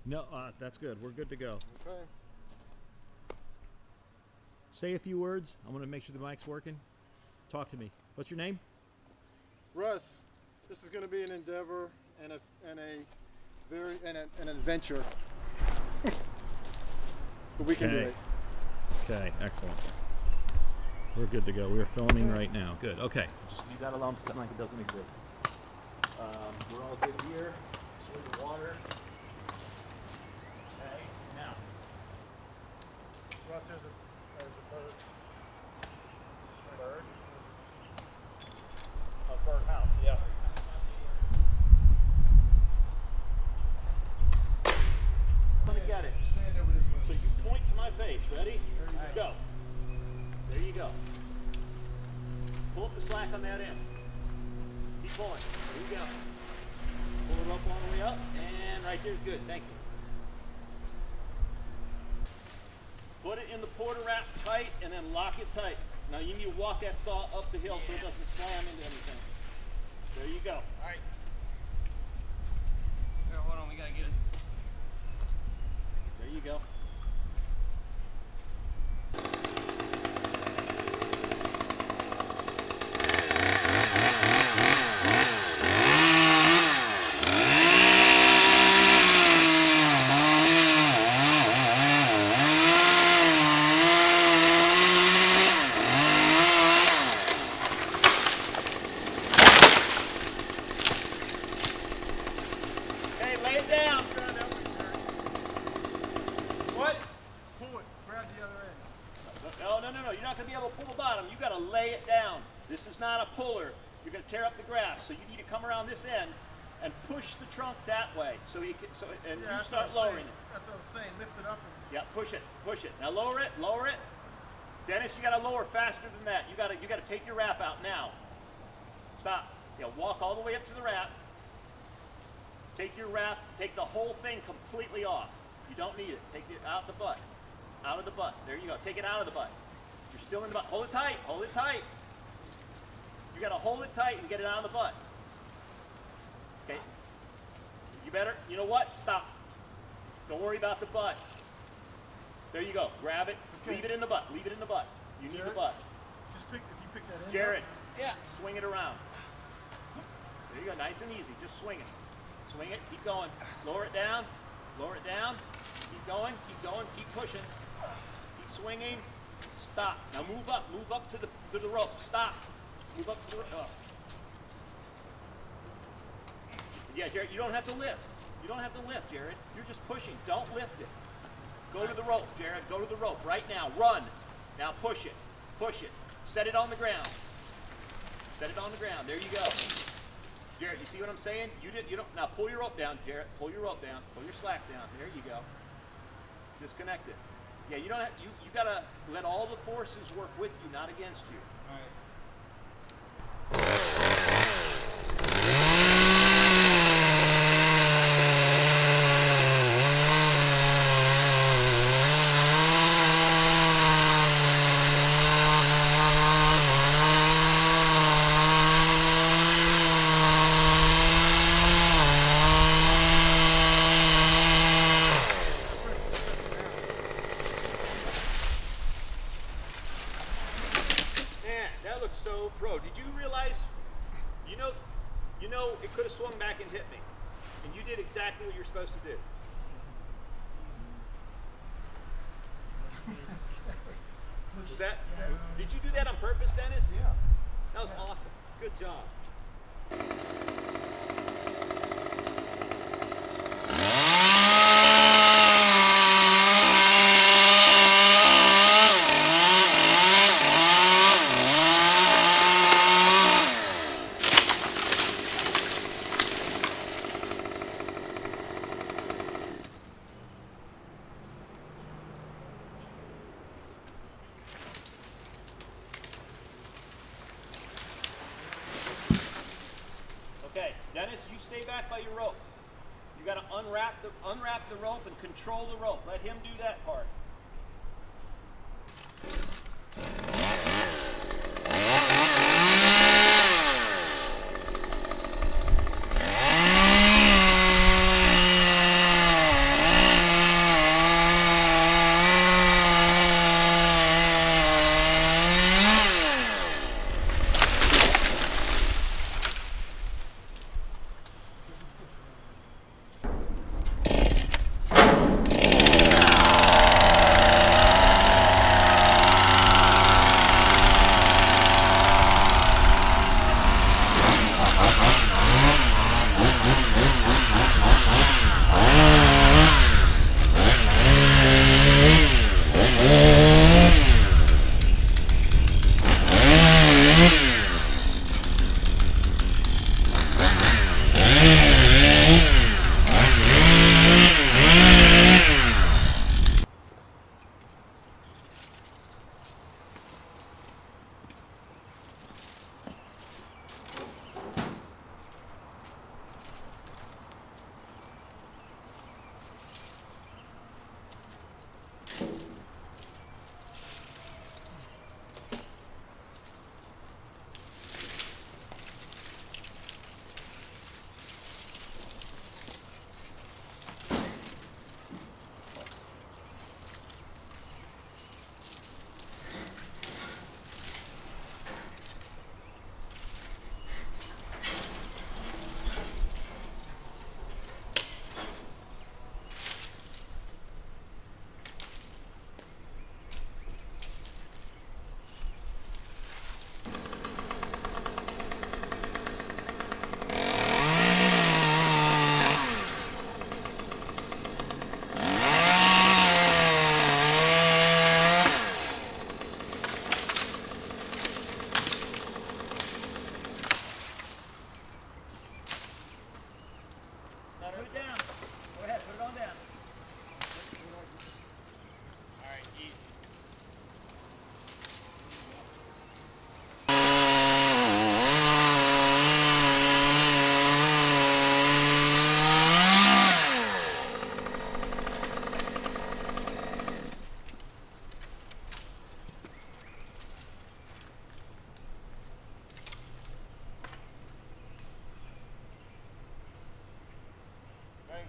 No, that's good. We're good to go. Okay. Say a few words. I want to make sure the mic's working. Talk to me. What's your name? Russ, this is going to be an endeavor and an adventure. But we can do Okay. it. Okay, excellent. We're good to go. We're filming right now. Good. Okay. Just leave that alone. Pretend like it doesn't exist. We're all good here. Show the water. Okay. Now. Russ, there's a bird. Bird? A birdhouse. Yeah. Let me get it. Stand over this way. So you point to my face. Ready? Go. There you go. Pull up the slack on that end. Keep pulling. There you go. Pull it up all the way up, and right there's good. Thank you. Put it in the porter wrap tight, and then lock it tight. Now you need to walk that saw up the hill so it doesn't slam into anything. There you go. All right. Here, hold on, we gotta get it. There you go. Hey, lay it down. Grab that one, Jerry. What? Pull it. Grab the other end. No. You're not going to be able to pull the bottom. You got to lay it down. This is not a puller. You're going to tear up the grass. So you need to come around this end and push the trunk that way. So you can. And you that's start what I'm lowering saying. it. That's what I'm saying. Lift it up and Yeah, push it. Now lower it. Dennis, you got to lower faster than that. You got to take your wrap out now. Stop. Yeah, walk all the way up to the wrap. Take your wrap. Take the whole thing completely off. You don't need it. Take it out the butt. Out of the butt. There you go. Take it out of the butt. You're still in the butt. Hold it tight. Hold it tight. You got to hold it tight and get it out of the butt. Okay. You better. You know what? Stop. Don't worry about the butt. There you go. Grab it. Okay. Leave it in the butt. Leave it in the butt. You need the Jared? butt. just pick, if you pick that end Jared. up. Yeah. Swing it around. There you go. Nice and easy. Just swing it. Swing it. Keep going. Lower it down. Lower it down. Keep going. Keep going. Keep pushing. Keep swinging. Stop. Now move up. Move up to the rope. Stop. Move up to the rope. Oh. Yeah, Jared. You don't have to lift. You don't have to lift, Jared. You're just pushing. Don't lift it. Go to the rope, Jared. Go to the rope right now. Run. Now push it. Push it. Set it on the ground. Set it on the ground. There you go. Jared, you see what I'm saying? You don't. Now pull your rope down, Jared. Pull your rope down. Pull your slack down. There you go. Disconnect it. Yeah, you don't have. You gotta let all the forces work with you, not against you. All right. Man, that looks so pro. Did you realize? You know, it could have swung back and hit me, and you did exactly what you're supposed to do. Was that? Did you do that on purpose, Dennis? Yeah. That was awesome. Good job. Okay, Dennis, you stay back by your rope. You got to unwrap the rope and control the rope. Let him do that part.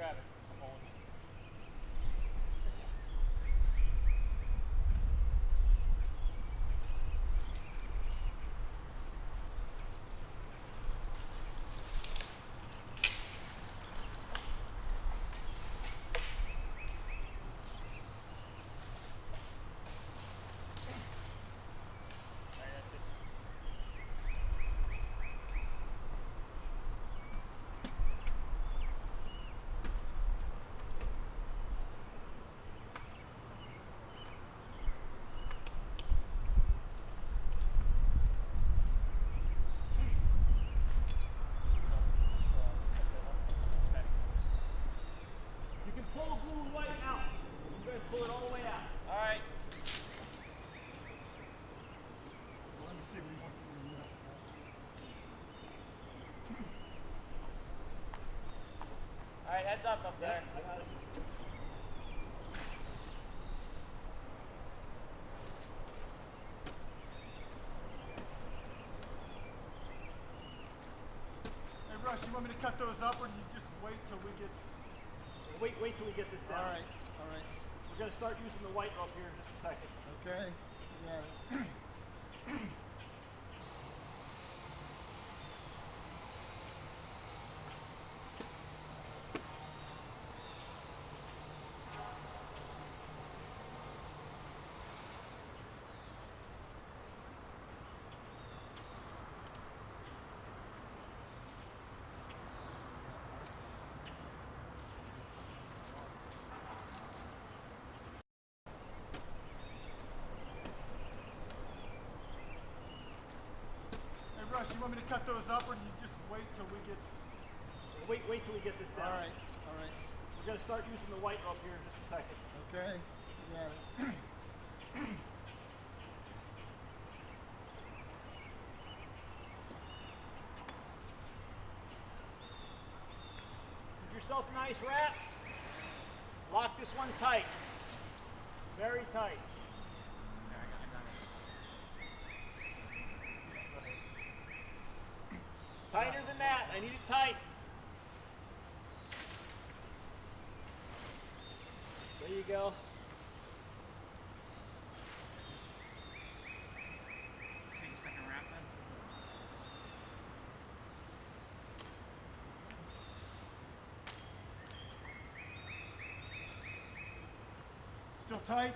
grab it. I'm holding it. Alright, that's it. Okay. You can pull the blue and white out. Just go ahead and pull it all the way out. Alright. Let me see what he wants to do next. Alright, heads up there. I got it. Hey Russ, you want me to cut those up or do you just wait till we get... Wait till we get this down. Alright. We're going to start using the white rope here in just a second. Okay. You got it. Hey Russ, you want me to cut those up or do you just wait till we get... Wait till we get this down. Alright. We're going to start using the white rope here in just a second. Okay. You got it. Give yourself a nice wrap. Lock this one tight. Very tight. Tighter than that. I need it tight. There you go. Take a second wrap then. Still tight?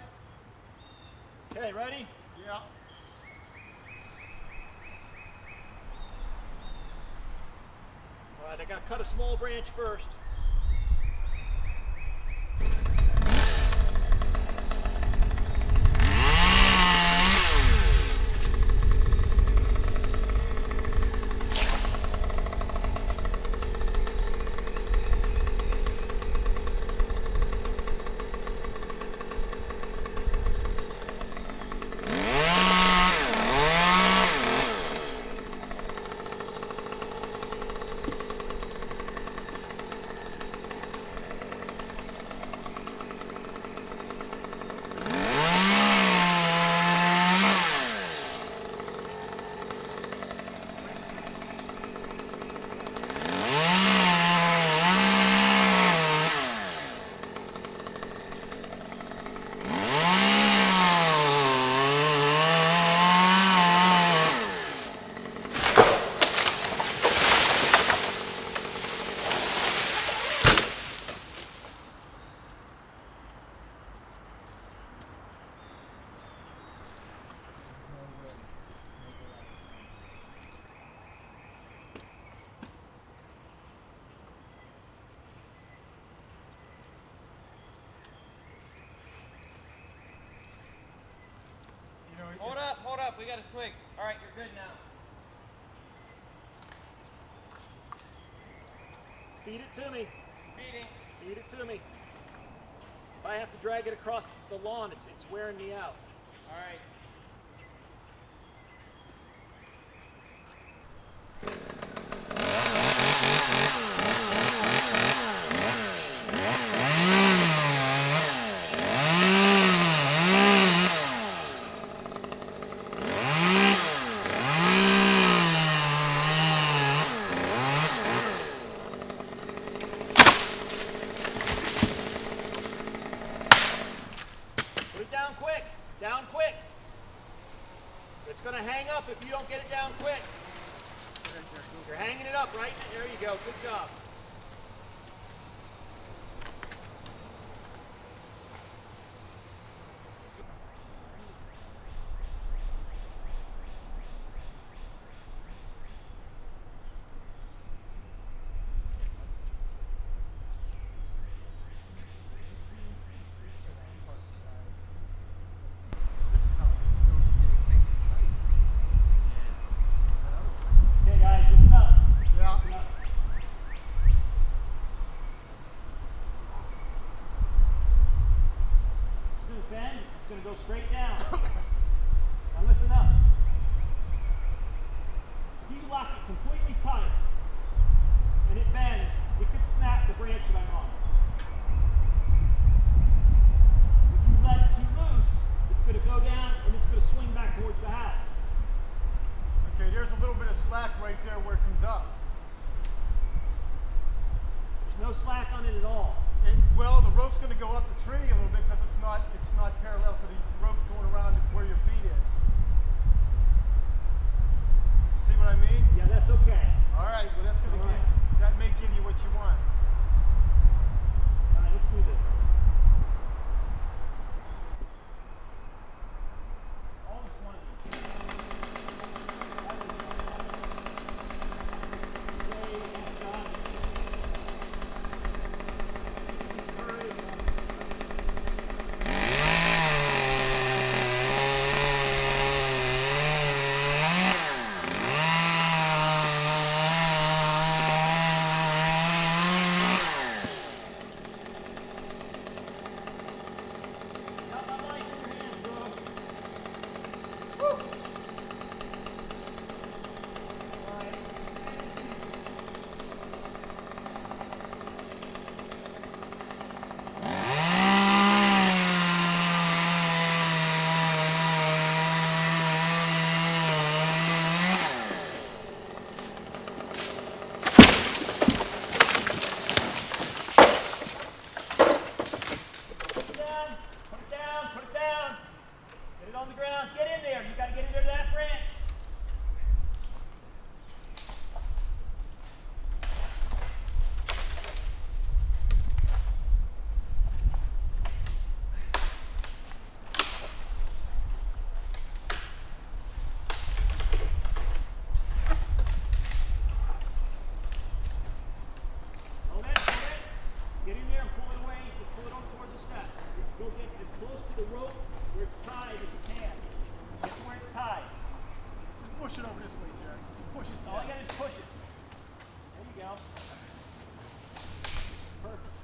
Okay, ready? Yeah. All right, I got to cut a small branch first. You know, Hold up, we got a twig. Alright, you're good now. Feed it to me. Feeding. Feed it to me. If I have to drag it across the lawn, it's wearing me out. Alright. up if you don't get it down quick. You're hanging it up, right? There you go. Good job. Okay, guys, listen up. Yeah. Listen up. It's going to bend. It's going to go straight down. Now listen up. If you lock it completely tight and it bends, it could snap the branch that I'm on. If you let it too loose, it's going to go down and it's going to swing back towards the house. Okay, there's a little bit of slack right there where it comes up. There's no slack on it at all. Well, the rope's going to go up the tree a little bit because it's not parallel to the rope going around where your feet is. See what I mean? Yeah, that's okay. All right. Well, that's going to All right. that may give you what you want. All right, let's do this. Always one of these. Push it over this way, Jack. Just push it. All you gotta do is push it. There you go. Perfect.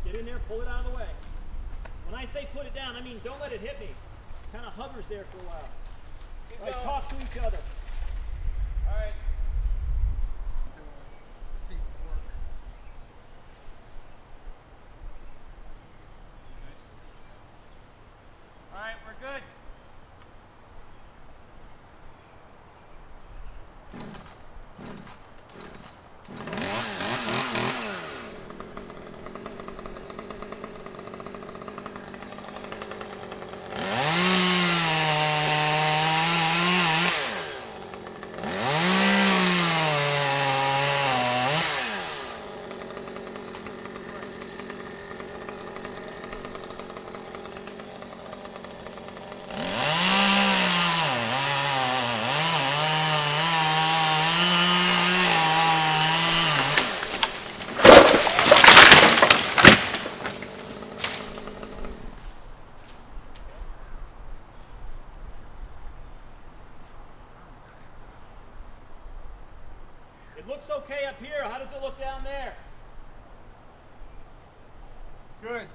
Get in there, pull it out of the way. When I say put it down, I mean don't let it hit me. kind of hovers there for a while. Keep All right, going. talk to each other. All right. Seems to work. All right, we're good. It looks okay up here. How does it look down there? Good.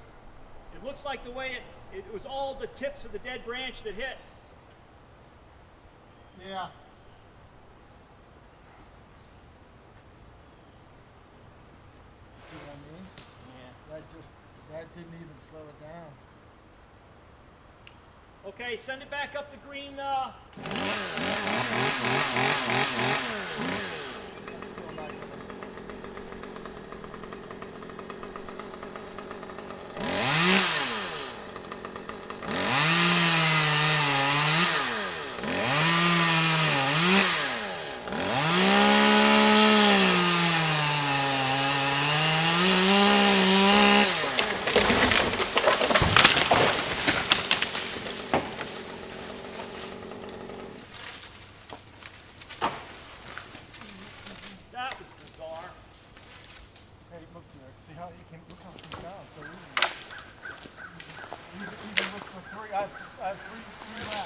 It looks like the way it was all the tips of the dead branch that hit. Yeah. See what I mean? Yeah. That didn't even slow it down. Okay, send it back up the green. That's still not gonna. That was bizarre. Hey, look here. See how you can look how it comes down so easy. Even with the three, I have three laps.